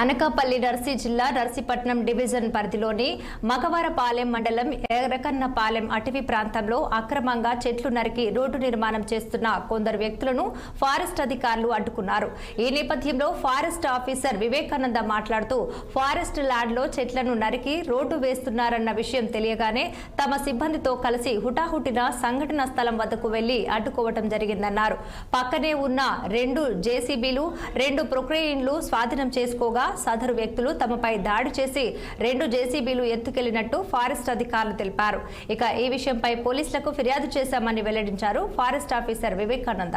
అనకాపల్లి నర్సీ జిల్లా నర్సీపట్నం డివిజన్ పరిధిలోని మగవారపాలెం మండలం ఎర్రకన్నపాలెం అటవీ ప్రాంతంలో అక్రమంగా చెట్లు నరికి రోడ్డు నిర్మాణం చేస్తున్న కొందరు వ్యక్తులను ఫారెస్ట్ అధికారులు అడ్డుకున్నారు. ఈ నేపథ్యంలో ఫారెస్ట్ ఆఫీసర్ వివేకానంద మాట్లాడుతూ ఫారెస్ట్ ల్యాండ్లో చెట్లను నరికి రోడ్డు వేస్తున్నారన్న విషయం తెలియగానే తమ సిబ్బందితో కలిసి హుటాహుటిన సంఘటనా స్థలం వద్దకు వెళ్లి అడ్డుకోవడం జరిగిందన్నారు. పక్కనే ఉన్న 2 జేసీబీలు 2 ప్రొక్రెయిన్లు స్వాధీనం చేసుకోగా సదరు వ్యక్తులు తమపై దాడి చేసి 2 జేసీబీలు ఎత్తుకెళ్లినట్టు ఫారెస్ట్ అధికారులు తెలిపారు. ఇక ఈ విషయంపై పోలీసులకు ఫిర్యాదు చేశామని వెల్లడించారు ఫారెస్ట్ ఆఫీసర్ వివేకానంద.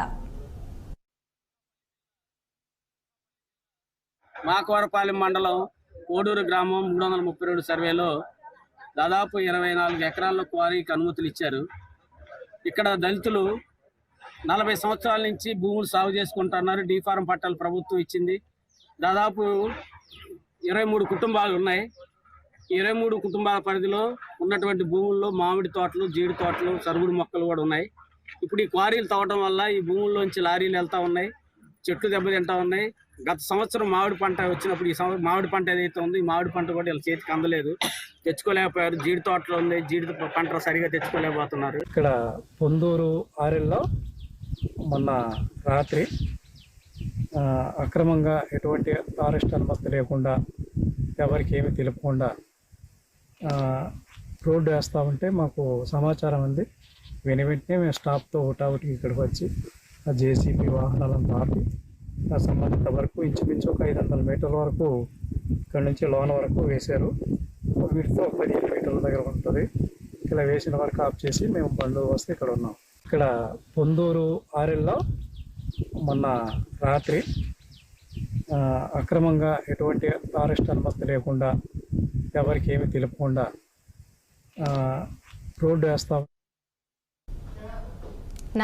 మాకవరపాలెం మండలం కోడూరు గ్రామం 332 సర్వేలో దాదాపు 24 ఎకరాల్లో క్వారీకి అనుమతులు ఇచ్చారు. ఇక్కడ దళితులు 40 సంవత్సరాల నుంచి భూములు సాగు చేసుకుంటున్నారు. డీఫారం పట్టాలు ప్రభుత్వం ఇచ్చింది. దాదాపు 23 కుటుంబాలు ఉన్నాయి. 23 కుటుంబాల పరిధిలో ఉన్నటువంటి భూముల్లో మామిడి తోటలు, జీడి తోటలు, సరుగుడు మొక్కలు కూడా ఉన్నాయి. ఇప్పుడు ఈ క్వారీలు తవ్వడం వల్ల ఈ భూముల్లోంచి లారీలు వెళ్తా ఉన్నాయి, చెట్లు దెబ్బతింటా ఉన్నాయి. గత సంవత్సరం మామిడి పంట వచ్చినప్పుడు ఈ మామిడి పంట ఏదైతే ఉందో ఈ మామిడి పంట కూడా వీళ్ళ చేతికి అందలేదు, తెచ్చుకోలేకపోయారు. జీడి తోటలో ఉంది, జీడి పంట సరిగా తెచ్చుకోలేకపోతున్నారు. ఇక్కడ పొందూరు ఆరెల్లో మొన్న రాత్రి అక్రమంగా ఎటువంటి ఫారెస్ట్ అనుమతి లేకుండా ఎవరికి ఏమి తెలుపకుండా రోడ్డు వేస్తూ ఉంటే మాకు సమాచారం ఉంది. వెంటనే మేము స్టాఫ్తో హుటాహుటికి ఇక్కడికి వచ్చి ఆ జేసీబీ వాహనాలను ఆపి ఆ సంబంధిత వరకు ఇంచుమించు ఒక 500 మీటర్ల వరకు ఇక్కడ నుంచి లోన వరకు వేశారు. వీటితో 15 మీటర్ల దగ్గర ఉంటుంది. ఇలా వేసిన వరకు ఆఫ్ చేసి మేము బండ్లు వస్తే ఇక్కడ ఉన్నాం. ఇక్కడ పొందూరు ఆరెల్లో మొన్న రాత్రి అక్రమంగా ఎటువంటి ఫారెస్ట్ అనుమతి లేకుండా ఎవరికి ఏమి తెలుపకుండా రోడ్డు వేస్తాం.